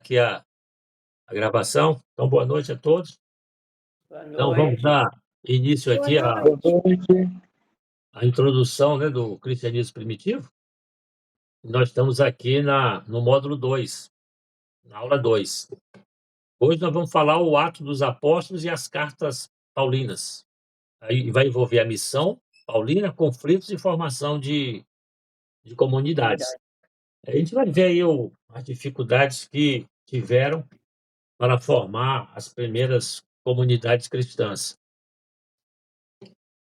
Aqui a gravação. Então, boa noite a todos. Boa Então, vamos noite. dar início Boa aqui noite. à introdução, né, do cristianismo primitivo. Nós estamos aqui no módulo 2, na aula 2. Hoje nós vamos falar o Ato dos Apóstolos e as cartas paulinas. Aí vai envolver a missão paulina, conflitos e formação de comunidades. A gente vai ver aí as dificuldades que tiveram para formar as primeiras comunidades cristãs.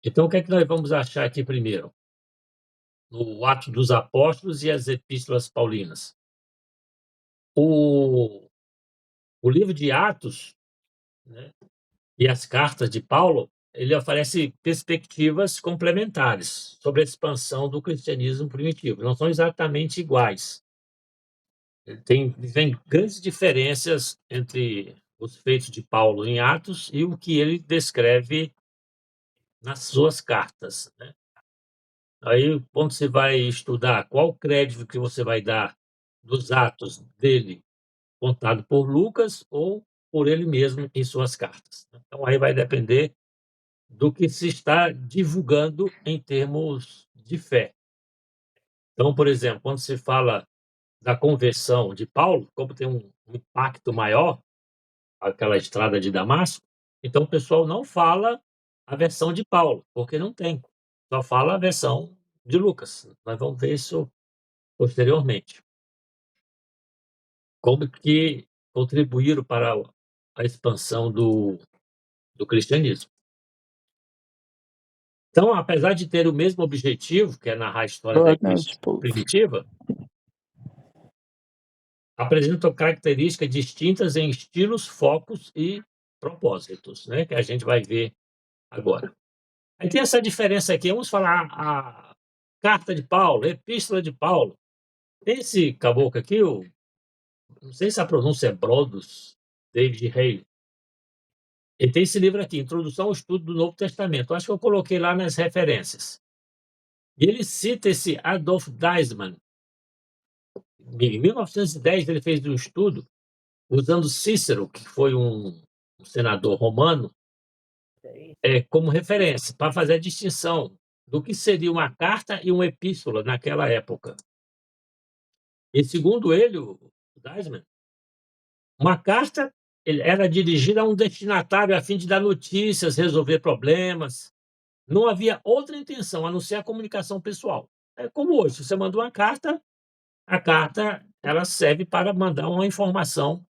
Então, o que é que nós vamos achar aqui primeiro? No Ato dos Apóstolos e as Epístolas Paulinas. O livro de Atos, né, e as cartas de Paulo, ele oferece perspectivas complementares sobre a expansão do cristianismo primitivo. Não são exatamente iguais. Tem grandes diferenças entre os feitos de Paulo em Atos e o que ele descreve nas suas cartas, né? Aí, quando você vai estudar qual o crédito que você vai dar dos atos dele, contado por Lucas ou por ele mesmo em suas cartas. Então, aí vai depender do que se está divulgando em termos de fé. Então, por exemplo, quando se fala da conversão de Paulo, como tem um impacto maior, aquela estrada de Damasco, então o pessoal não fala a versão de Paulo, porque não tem, só fala a versão de Lucas. Nós vamos ver isso posteriormente. Como que contribuíram para a expansão do cristianismo. Então, apesar de ter o mesmo objetivo, que é narrar a história da Boa igreja noite, povo. primitiva, apresentam características distintas em estilos, focos e propósitos, né, que a gente vai ver agora. Aí tem essa diferença aqui, vamos falar a carta de Paulo, a epístola de Paulo. Tem esse caboclo aqui, não sei se a pronúncia é Brodus, David Haley. Ele tem esse livro aqui, Introdução ao Estudo do Novo Testamento. Acho que eu coloquei lá nas referências. E ele cita esse Adolf Deismann. Em 1910, ele fez um estudo usando Cícero, que foi um senador romano, como referência, para fazer a distinção do que seria uma carta e uma epístola naquela época. E, segundo ele, o Deismann, uma carta era dirigida a um destinatário a fim de dar notícias, resolver problemas. Não havia outra intenção a não ser a comunicação pessoal. É como hoje, se você manda uma carta, a carta ela serve para mandar uma informação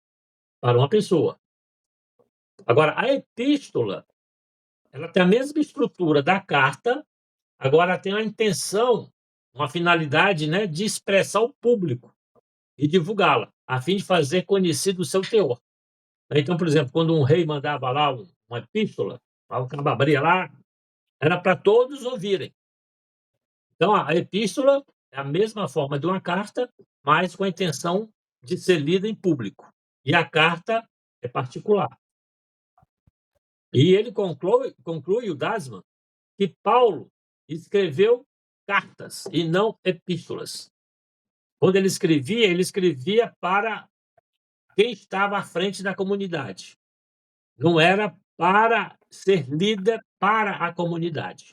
para uma pessoa. Agora, a epístola, ela tem a mesma estrutura da carta, agora tem a intenção, uma finalidade, né, de expressar ao público e divulgá-la, a fim de fazer conhecido o seu teor. Então, por exemplo, quando um rei mandava lá uma epístola, o cabo abria lá, era para todos ouvirem. Então, a epístola é a mesma forma de uma carta, mas com a intenção de ser lida em público. E a carta é particular. E ele conclui o Dasman, que Paulo escreveu cartas e não epístolas. Quando ele escrevia para quem estava à frente da comunidade. Não era para ser lida para a comunidade.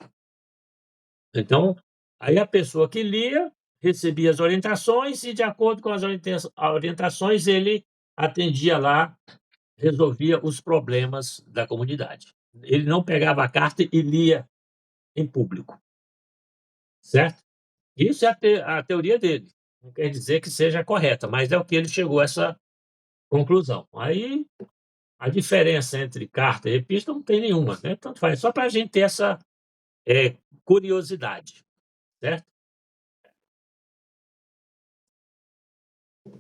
Então, aí a pessoa que lia recebia as orientações e, de acordo com as orientações, ele atendia lá, resolvia os problemas da comunidade. Ele não pegava a carta e lia em público, certo? Isso é a teoria dele. Não quer dizer que seja correta, mas é o que ele chegou a essa conclusão. Aí, a diferença entre carta e epístola não tem nenhuma, né? Tanto faz, só para a gente ter essa curiosidade, certo?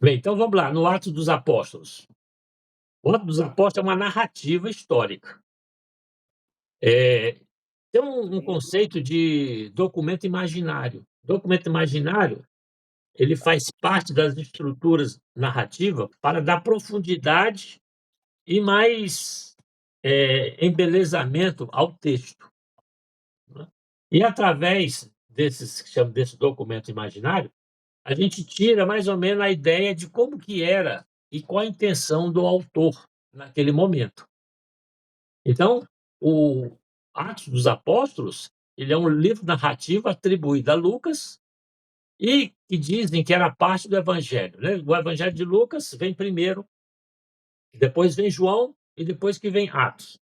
Bem, então vamos lá, no Atos dos Apóstolos. O Atos dos Apóstolos é uma narrativa histórica. Tem um conceito de documento imaginário. Documento imaginário, ele faz parte das estruturas narrativas para dar profundidade e mais embelezamento ao texto, né? E através desse documento imaginário, a gente tira mais ou menos a ideia de como que era e qual a intenção do autor naquele momento. Então, o Atos dos Apóstolos, ele é um livro narrativo atribuído a Lucas e que dizem que era parte do evangelho, né. O evangelho de Lucas vem primeiro, depois vem João e depois que vem Atos.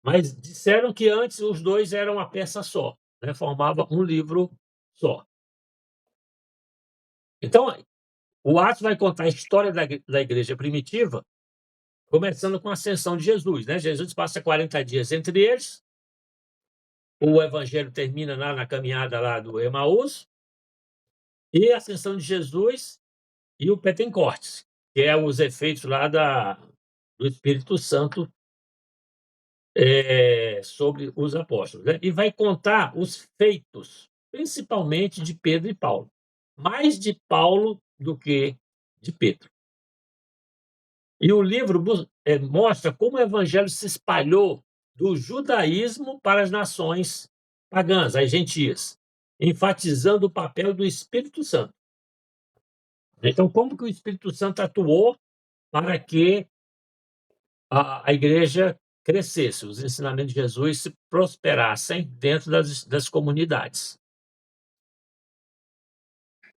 Mas disseram que antes os 2 eram uma peça só, né, formava um livro só. Então, o Atos vai contar a história da igreja primitiva, começando com a ascensão de Jesus, né. Jesus passa 40 dias entre eles, o evangelho termina lá na caminhada lá do Emaús, e a ascensão de Jesus e o Pentecostes, que é os efeitos lá do Espírito Santo, sobre os apóstolos, né. E vai contar os feitos, principalmente de Pedro e Paulo, mais de Paulo do que de Pedro. E o livro mostra como o evangelho se espalhou do judaísmo para as nações pagãs, as gentias, enfatizando o papel do Espírito Santo. Então, como que o Espírito Santo atuou para que a igreja crescesse, os ensinamentos de Jesus se prosperassem dentro das comunidades.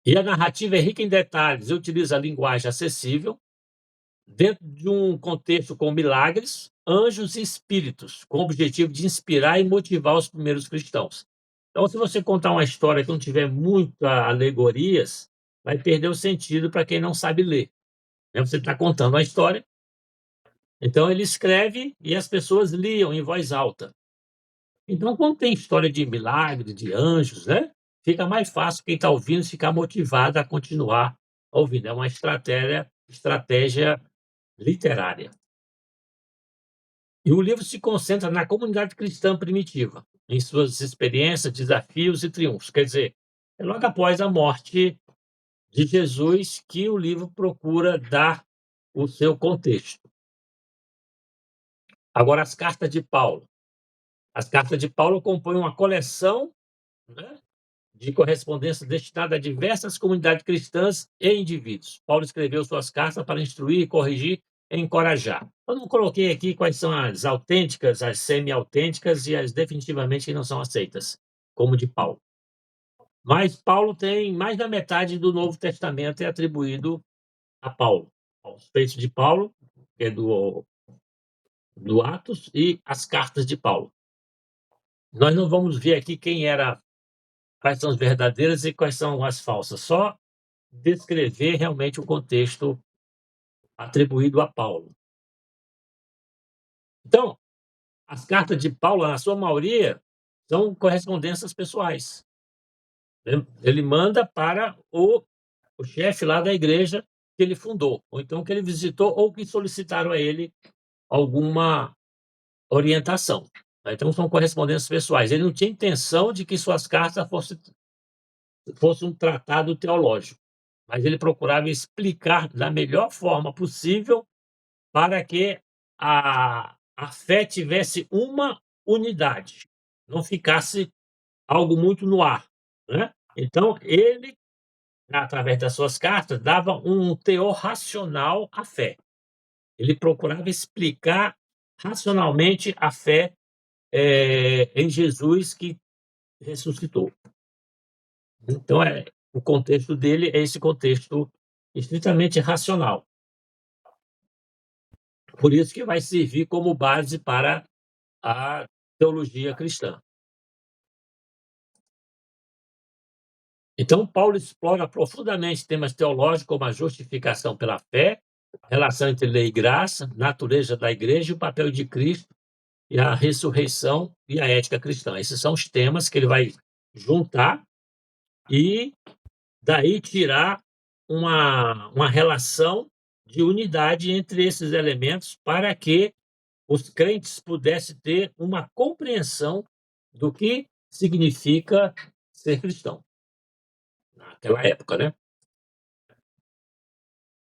E a narrativa é rica em detalhes e utiliza a linguagem acessível, dentro de um contexto com milagres, anjos e espíritos, com o objetivo de inspirar e motivar os primeiros cristãos. Então, se você contar uma história que não tiver muitas alegorias, vai perder o sentido para quem não sabe ler, né. Você está contando uma história, então ele escreve e as pessoas liam em voz alta. Então, quando tem história de milagre, de anjos, né, fica mais fácil quem está ouvindo ficar motivado a continuar ouvindo. É uma estratégia literária. E o livro se concentra na comunidade cristã primitiva, em suas experiências, desafios e triunfos. Quer dizer, é logo após a morte de Jesus que o livro procura dar o seu contexto. Agora, as cartas de Paulo. As cartas de Paulo compõem uma coleção, né, de correspondência destinada a diversas comunidades cristãs e indivíduos. Paulo escreveu suas cartas para instruir, corrigir e encorajar. Eu não coloquei aqui quais são as autênticas, as semi-autênticas e as definitivamente que não são aceitas, como de Paulo. Mas Paulo tem mais da metade do Novo Testamento é atribuído a Paulo. Os feitos de Paulo, que é do Atos, e as cartas de Paulo. Nós não vamos ver aqui quais são as verdadeiras e quais são as falsas, só descrever realmente o contexto atribuído a Paulo. Então, as cartas de Paulo, na sua maioria, são correspondências pessoais, né. Ele manda para o chefe lá da igreja que ele fundou, ou então que ele visitou, ou que solicitaram a ele alguma orientação, né. Então são correspondências pessoais. Ele não tinha intenção de que suas cartas fosse um tratado teológico, mas ele procurava explicar da melhor forma possível para que a fé tivesse uma unidade, não ficasse algo muito no ar, né. Então ele, através das suas cartas, dava um teor racional à fé. Ele procurava explicar racionalmente a fé, em Jesus que ressuscitou. Então o contexto dele é esse contexto estritamente racional. Por isso que vai servir como base para a teologia cristã. Então Paulo explora profundamente temas teológicos como a justificação pela fé, a relação entre lei e graça, natureza da igreja e o papel de Cristo, e a ressurreição e a ética cristã. Esses são os temas que ele vai juntar e daí tirar uma relação de unidade entre esses elementos para que os crentes pudessem ter uma compreensão do que significa ser cristão, naquela época, né.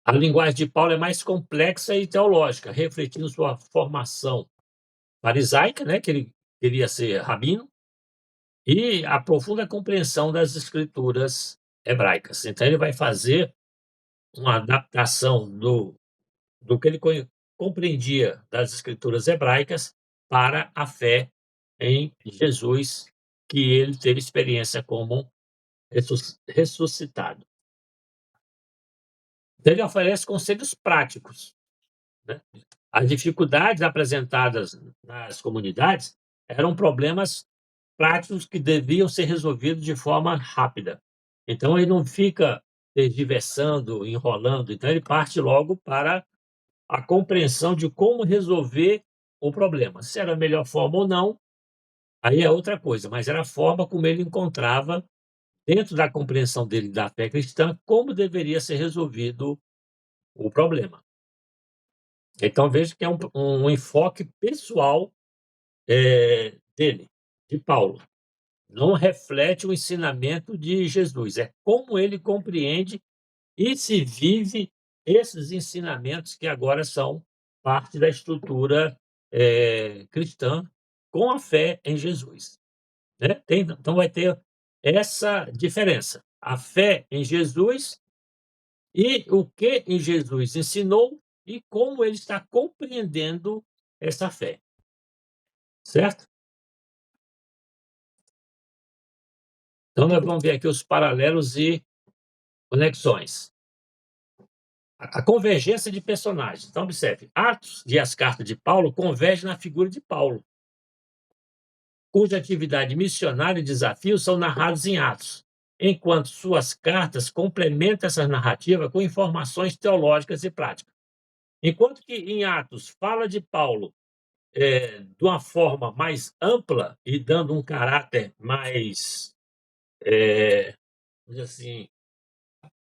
A linguagem de Paulo é mais complexa e teológica, refletindo sua formação farisaica, né, que ele queria ser rabino, e a profunda compreensão das escrituras hebraicas. Então ele vai fazer uma adaptação do que ele compreendia das escrituras hebraicas para a fé em Jesus, que ele teve experiência como ressuscitado. Então, ele oferece conselhos práticos, né? As dificuldades apresentadas nas comunidades eram problemas práticos que deviam ser resolvidos de forma rápida. Então, ele não fica tergiversando, enrolando, então ele parte logo para a compreensão de como resolver o problema. Se era a melhor forma ou não, aí é outra coisa, mas era a forma como ele encontrava, dentro da compreensão dele da fé cristã, como deveria ser resolvido o problema. Então veja que é um enfoque pessoal dele, de Paulo. Não reflete o ensinamento de Jesus, é como ele compreende e se vive esses ensinamentos que agora são parte da estrutura cristã com a fé em Jesus, né? Então vai ter essa diferença, a fé em Jesus e o que em Jesus ensinou e como ele está compreendendo essa fé, certo? Então nós vamos ver aqui os paralelos e conexões. A convergência de personagens. Então observe, Atos e as cartas de Paulo convergem na figura de Paulo, cuja atividade missionária e desafios são narrados em Atos, enquanto suas cartas complementam essa narrativa com informações teológicas e práticas. Enquanto que em Atos fala de Paulo de uma forma mais ampla e dando um caráter mais, vamos dizer assim,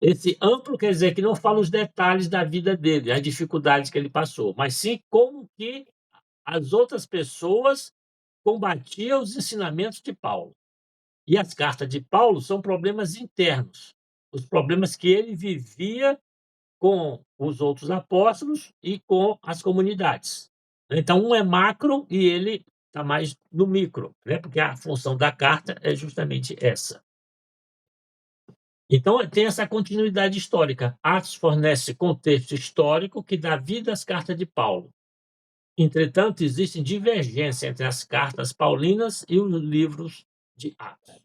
esse amplo quer dizer que não fala os detalhes da vida dele, as dificuldades que ele passou, mas sim como que as outras pessoas combatiam os ensinamentos de Paulo. E as cartas de Paulo são problemas internos, os problemas que ele vivia com os outros apóstolos e com as comunidades. Então, um é macro e ele está mais no micro, né? Porque a função da carta é justamente essa. Então, tem essa continuidade histórica. Atos fornece contexto histórico que dá vida às cartas de Paulo. Entretanto, existe divergência entre as cartas paulinas e os livros de Atos.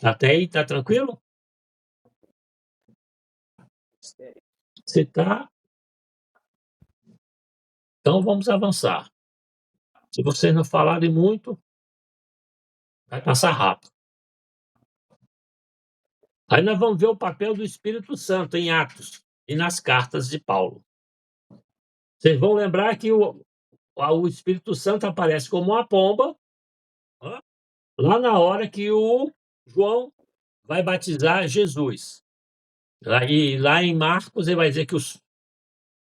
Até aí, está tranquilo? Você está? Então, vamos avançar. Se vocês não falarem muito, vai passar rápido. Aí nós vamos ver o papel do Espírito Santo em Atos e nas cartas de Paulo. Vocês vão lembrar que o Espírito Santo aparece como uma pomba, lá na hora que o João vai batizar Jesus. E lá em Marcos, ele vai dizer que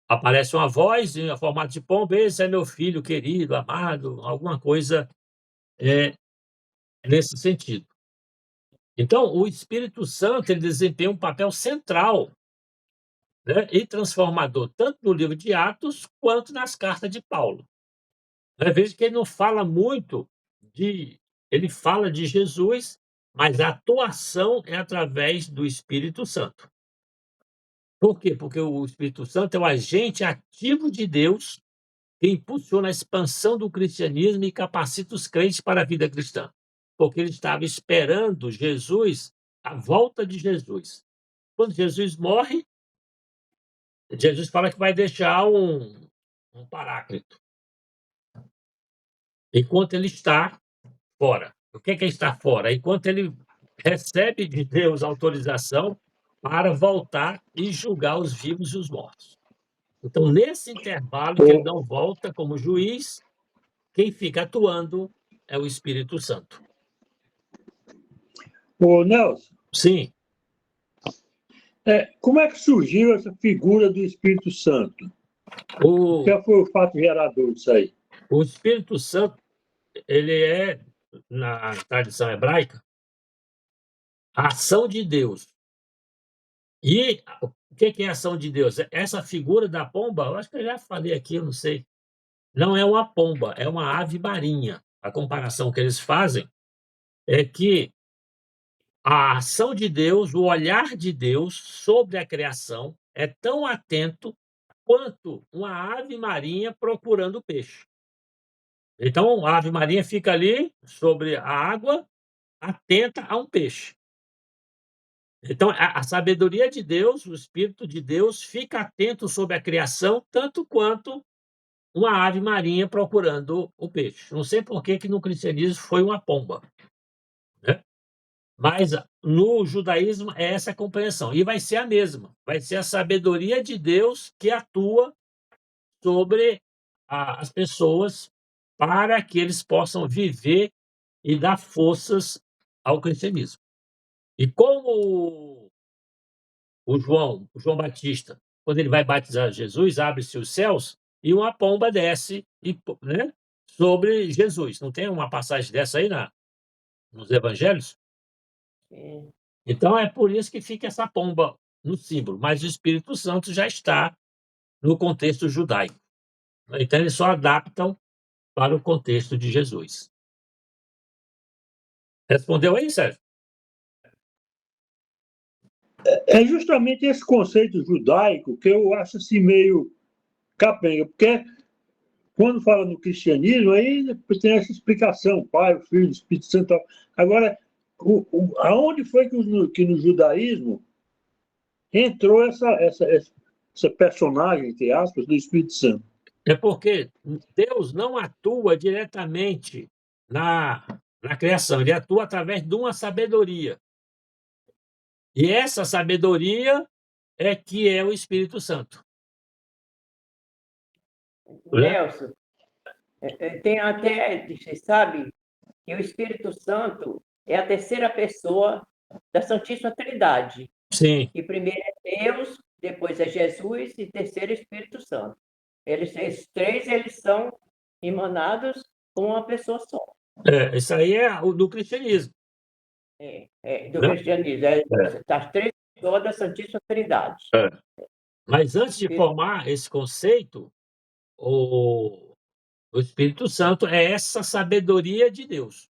aparece uma voz em formato de pomba, esse é meu filho querido, amado, alguma coisa nesse sentido. Então, o Espírito Santo ele desempenha um papel central, né, e transformador, tanto no livro de Atos quanto nas cartas de Paulo. Veja que ele não fala muito ele fala de Jesus, mas a atuação é através do Espírito Santo. Por quê? Porque o Espírito Santo é o agente ativo de Deus que impulsiona a expansão do cristianismo e capacita os crentes para a vida cristã. Porque ele estava esperando Jesus, a volta de Jesus. Quando Jesus morre, Jesus fala que vai deixar um paráclito, enquanto ele está fora. O que é estar fora? Enquanto ele recebe de Deus autorização para voltar e julgar os vivos e os mortos. Então, nesse intervalo que ele não volta como juiz, quem fica atuando é o Espírito Santo. Ô, Nelson, Sim, como é que surgiu essa figura do Espírito Santo? o, Qual foi o fato gerador disso aí? o Espírito Santo, ele é, na tradição hebraica, a ação de Deus. E o que é a ação de Deus? Essa figura da pomba, eu acho que eu já falei aqui, eu não sei. Não é uma pomba, é uma ave marinha. A comparação que eles fazem é que a ação de Deus, o olhar de Deus sobre a criação é tão atento quanto uma ave marinha procurando peixe. Então, a ave marinha fica ali sobre a água, atenta a um peixe. Então, a sabedoria de Deus, o Espírito de Deus, fica atento sobre a criação, tanto quanto uma ave marinha procurando o peixe. Não sei por que que no cristianismo foi uma pomba, né? Mas no judaísmo é essa a compreensão. E vai ser a mesma. Vai ser a sabedoria de Deus que atua sobre as pessoas para que eles possam viver e dar forças ao cristianismo. E como o João Batista, quando ele vai batizar Jesus, abre-se os céus e uma pomba desce né, sobre Jesus. Não tem uma passagem dessa aí nos evangelhos? Sim. Então é por isso que fica essa pomba no símbolo, mas o Espírito Santo já está no contexto judaico. Então eles só adaptam para o contexto de Jesus. Respondeu aí, Sérgio? É justamente esse conceito judaico que eu acho assim meio capenga, porque quando fala no cristianismo, aí tem essa explicação, Pai, o Filho, o Espírito Santo. Agora, aonde foi que no judaísmo entrou essa personagem, entre aspas, do Espírito Santo? É porque Deus não atua diretamente na criação, ele atua através de uma sabedoria. E essa sabedoria é que é o Espírito Santo. Né? Nelson, tem até, você sabe, que o Espírito Santo é a terceira pessoa da Santíssima Trindade. Sim. Que primeiro é Deus, depois é Jesus e terceiro é o Espírito Santo. Esses três, eles são emanados com uma pessoa só. Isso aí é o do cristianismo. Do Né? cristianismo. As três pessoas da Santíssima Trindade. Mas antes de formar esse conceito, o Espírito Santo é essa sabedoria de Deus.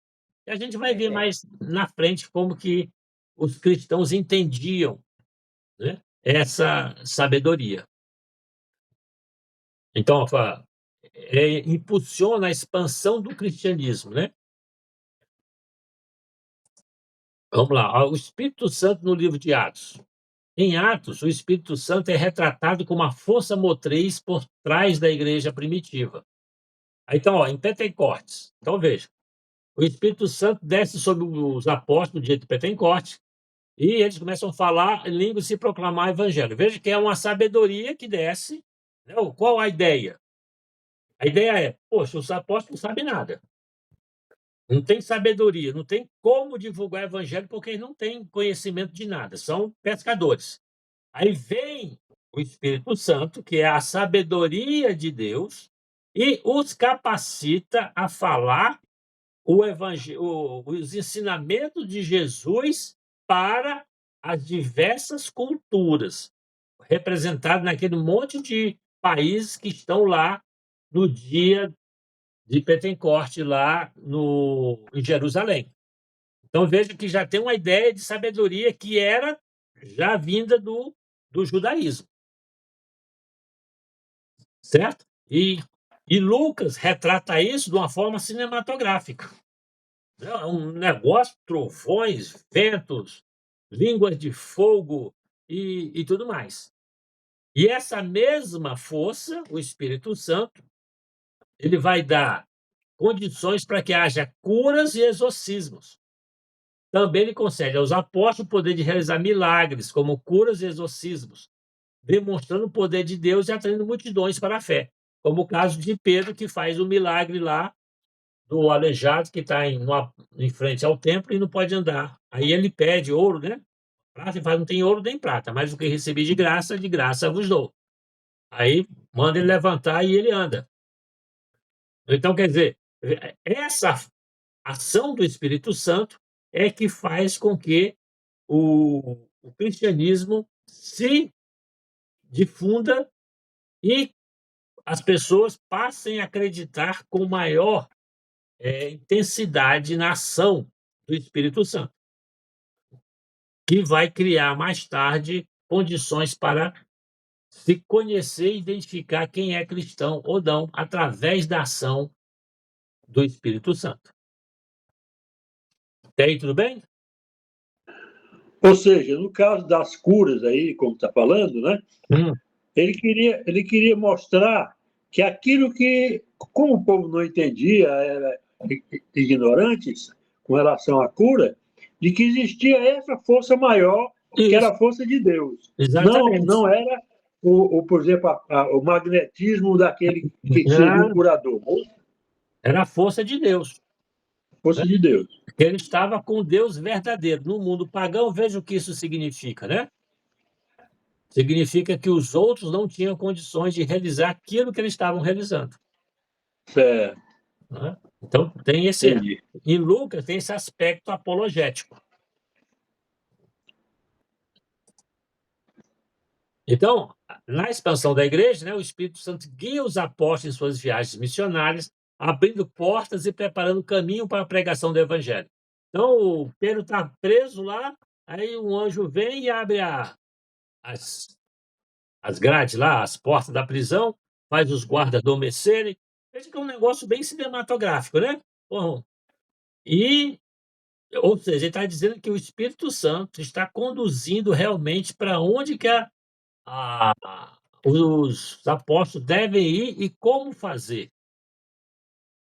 E a gente vai ver mais na frente como que os cristãos entendiam, né, essa sabedoria. Então, impulsiona a expansão do cristianismo, né? Vamos lá, o Espírito Santo no livro de Atos. Em Atos, o Espírito Santo é retratado como uma força motriz por trás da igreja primitiva. Então, em Pentecostes, então veja, o Espírito Santo desce sobre os apóstolos no dia de Pentecostes e eles começam a falar em línguas e se proclamar o evangelho. Veja que é uma sabedoria que desce. Né? Qual a ideia? A ideia é, poxa, os apóstolos não sabem nada. Não tem sabedoria, não tem como divulgar o evangelho porque eles não têm conhecimento de nada, são pescadores. Aí vem o Espírito Santo, que é a sabedoria de Deus, e os capacita a falar os ensinamentos de Jesus para as diversas culturas, representadas naquele monte de países que estão lá no dia de Pentecostes, lá em Jerusalém. Então veja que já tem uma ideia de sabedoria que era já vinda do judaísmo. Certo? E Lucas retrata isso de uma forma cinematográfica. É um negócio, trovões, ventos, línguas de fogo e tudo mais. E essa mesma força, o Espírito Santo, ele vai dar condições para que haja curas e exorcismos. Também ele concede aos apóstolos o poder de realizar milagres, como curas e exorcismos, demonstrando o poder de Deus e atraindo multidões para a fé. Como o caso de Pedro, que faz o milagre lá do aleijado que está em frente ao templo e não pode andar. Aí ele pede ouro, né? Prata e fala, não tem ouro nem prata, mas o que recebi de graça vos dou. Aí manda ele levantar e ele anda. Então, quer dizer, essa ação do Espírito Santo é que faz com que o cristianismo se difunda e as pessoas passem a acreditar com maior intensidade na ação do Espírito Santo, que vai criar mais tarde condições para se conhecer e identificar quem é cristão ou não através da ação do Espírito Santo. Até aí, tudo bem? Ou seja, no caso das curas aí, como está falando, né? Ele queria mostrar que aquilo que, como o povo não entendia, era ignorantes com relação à cura, de que existia essa força maior, que era Isso, a força de Deus. exatamente. Não era, por exemplo, o magnetismo daquele que seria o Não, curador, era a força de Deus. a força de Deus. Ele estava com Deus verdadeiro. No mundo pagão, veja o que isso significa, né? Significa que os outros não tinham condições de realizar aquilo que eles estavam realizando, É, né? Então, tem esse. entendi. Em Lucas, tem esse aspecto apologético. Então, na expansão da igreja, né, o Espírito Santo guia os apóstolos em suas viagens missionárias, abrindo portas e preparando caminho para a pregação do evangelho. Então, o Pedro está preso lá, aí um anjo vem e abre as grades lá, as portas da prisão, faz os guardas adormecerem. Veja que é um negócio bem cinematográfico, né? Bom, e, ou seja, ele está dizendo que o Espírito Santo está conduzindo realmente para onde que a os apóstolos devem ir e como fazer.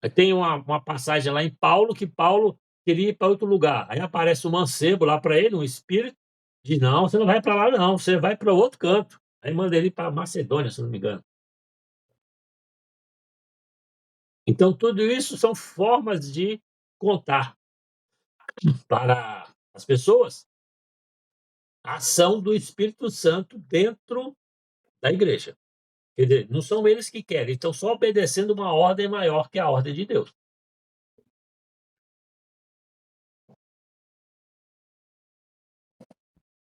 Aí tem uma passagem lá em Paulo, que Paulo queria ir para outro lugar. Aí aparece um mancebo lá para ele, um espírito, diz: não, você não vai para lá, não, você vai para outro canto. Aí manda ele para Macedônia, se não me engano. Então, tudo isso são formas de contar para as pessoas a ação do Espírito Santo dentro da igreja. Quer dizer, não são eles que querem, estão só obedecendo uma ordem maior que a ordem de Deus.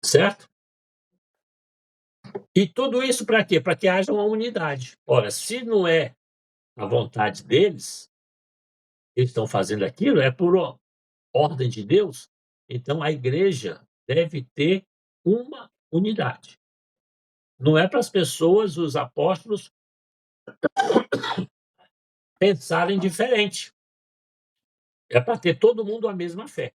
Certo? E tudo isso para quê? Para que haja uma unidade. Ora, se não é a vontade deles, eles estão fazendo aquilo, é por ordem de Deus, então a igreja deve ter uma unidade. Não é para as pessoas, os apóstolos, pensarem diferente. É para ter todo mundo a mesma fé.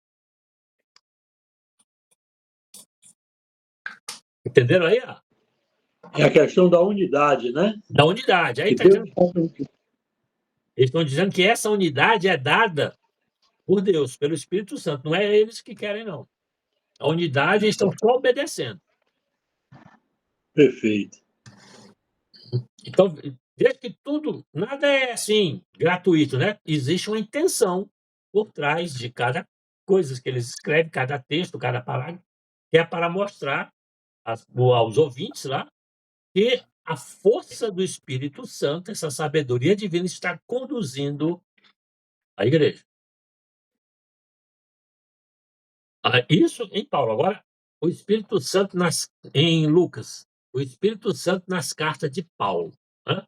Entenderam aí? É a questão da unidade, né? Da unidade. Aí Que tá Deus dizendo, eles estão dizendo que essa unidade é dada por Deus, pelo Espírito Santo. Não é eles que querem, não. A unidade eles estão só obedecendo. perfeito. Então, veja que tudo, nada é assim, gratuito, né? Existe uma intenção por trás de cada coisa que eles escrevem, cada texto, cada parágrafo, que é para mostrar aos ouvintes lá que a força do Espírito Santo, essa sabedoria divina, está conduzindo a igreja. Isso em Paulo. Agora, o Espírito Santo em Lucas, o Espírito Santo nas cartas de Paulo, né?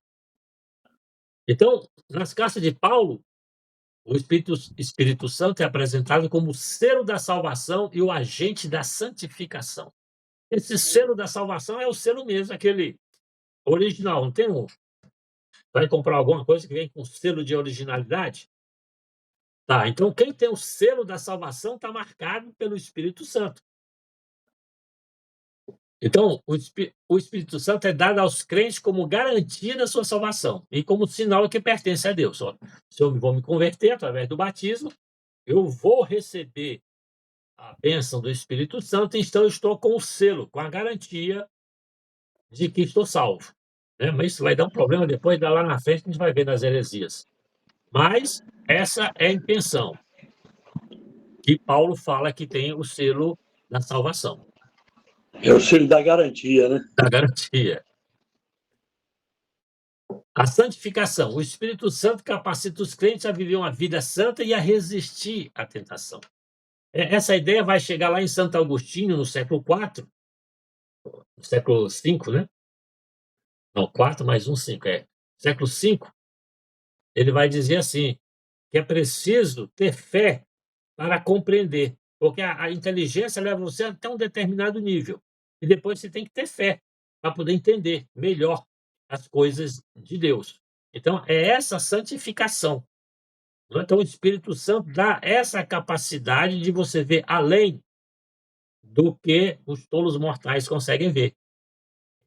Então, nas cartas de Paulo, o Espírito Santo é apresentado como o selo da salvação e o agente da santificação. Esse selo da salvação é o selo mesmo, aquele original. Não tem um. Vai comprar alguma coisa que vem com selo de originalidade? Tá, então quem tem o selo da salvação está marcado pelo Espírito Santo. Então, o Espírito Santo é dado aos crentes como garantia da sua salvação e como sinal que pertence a Deus. Ó, se eu vou me converter através do batismo, eu vou receber a bênção do Espírito Santo, então eu estou com o selo, com a garantia de que estou salvo, né? Mas isso vai dar um problema depois, lá na frente, a gente vai ver nas heresias. Mas essa é a intenção que Paulo fala que tem o selo da salvação, É o selo da garantia, né? da garantia. A santificação. O Espírito Santo capacita os crentes a viver uma vida santa e a resistir à tentação. Essa ideia vai chegar lá em Santo Agostinho, no século IV, no século V, né? Não, 4 mais 1, 5. Século V, ele vai dizer assim, que é preciso ter fé para compreender, porque a inteligência leva você até um determinado nível, e depois você tem que ter fé para poder entender melhor as coisas de Deus. Então, é essa santificação, né? Então, o Espírito Santo dá essa capacidade de você ver além do que os tolos mortais conseguem ver.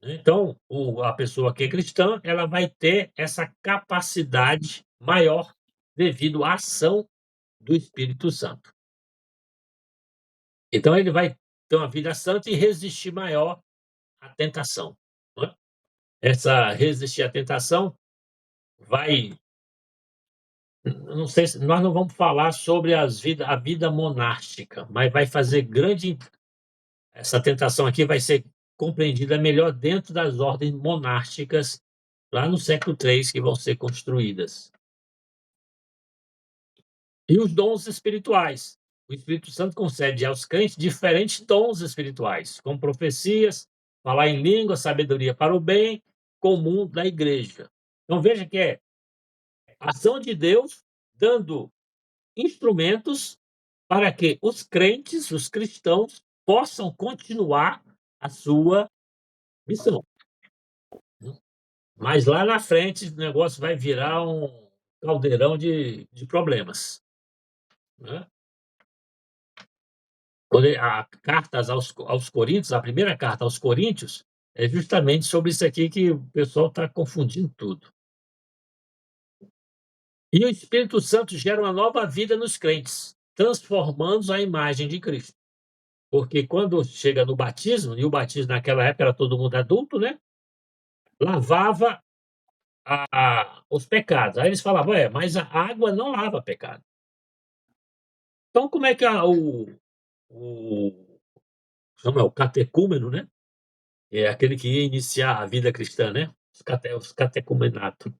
Então, a pessoa que é cristã, ela vai ter essa capacidade maior devido à ação do Espírito Santo. Então, ele vai ter uma vida santa e resistir maior à tentação, né? Essa resistir à tentação vai, não sei se nós não vamos falar sobre a vida monástica, mas vai fazer grande. Essa tentação aqui vai ser compreendida melhor dentro das ordens monásticas, lá no século III, que vão ser construídas. E os dons espirituais. O Espírito Santo concede aos crentes diferentes dons espirituais, como profecias, falar em língua, sabedoria para o bem comum da igreja. Então veja que é a ação de Deus dando instrumentos para que os crentes, os cristãos, possam continuar a sua missão. Mas lá na frente o negócio vai virar um caldeirão de problemas, né? Quando a carta aos Coríntios, a primeira carta aos Coríntios, é justamente sobre isso aqui que o pessoal está confundindo tudo. E o Espírito Santo gera uma nova vida nos crentes, transformando-os à imagem de Cristo. Porque quando chega no batismo, e o batismo naquela época era todo mundo adulto, né? Lavava os pecados. Aí eles falavam, mas a água não lava pecado. Então, como é que o catecúmeno, né? É aquele que ia iniciar a vida cristã, né? Os catecumenato.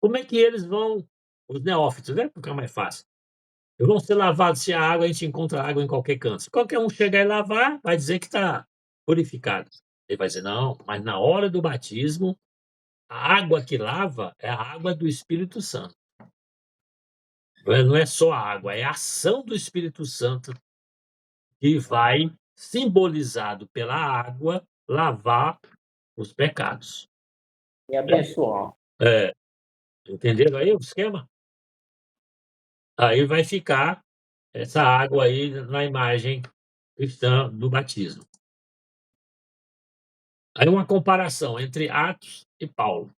Como é que eles vão, os neófitos, né? Porque é mais fácil. Eles vão ser lavados se a água, a gente encontra água em qualquer canto. Se qualquer um chegar e lavar, vai dizer que está purificado. Ele vai dizer, não, mas na hora do batismo, a água que lava é a água do Espírito Santo. Não é só a água, é a ação do Espírito Santo que vai, simbolizado pela água, lavar os pecados. E abençoar. Entenderam aí o esquema? Aí vai ficar essa água aí na imagem cristã do batismo. Aí uma comparação entre Atos e Paulo.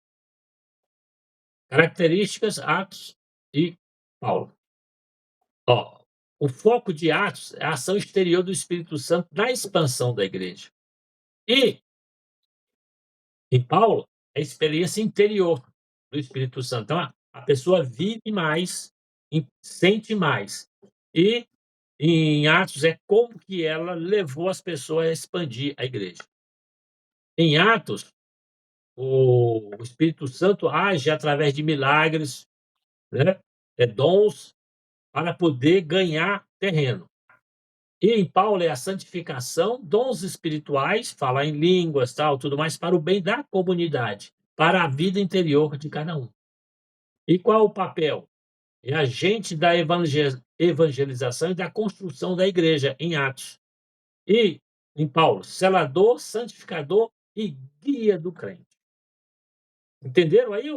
Características, Atos e Paulo. O foco de Atos é a ação exterior do Espírito Santo na expansão da igreja. E em Paulo, é a experiência interior do Espírito Santo. Então, a pessoa vive mais, sente mais. E em Atos é como que ela levou as pessoas a expandir a igreja. Em Atos, o Espírito Santo age através de milagres, né? Dons para poder ganhar terreno. E em Paulo é a santificação, dons espirituais, falar em línguas, tal, tudo mais, para o bem da comunidade, para a vida interior de cada um. E qual o papel? É agente da evangelização e da construção da igreja, em Atos. E em Paulo, selador, santificador e guia do crente. Entenderam aí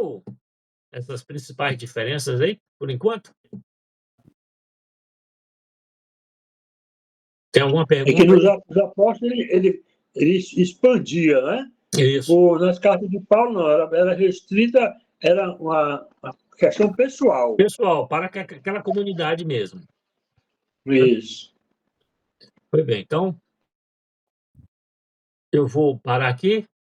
essas principais diferenças aí, por enquanto? Tem alguma É pergunta? que nos Atos dos Apóstolos ele expandia, né? Isso. Nas cartas de Paulo, não, era restrita, era uma questão pessoal. Pessoal, para aquela comunidade mesmo. Isso. Foi bem, então eu vou parar aqui.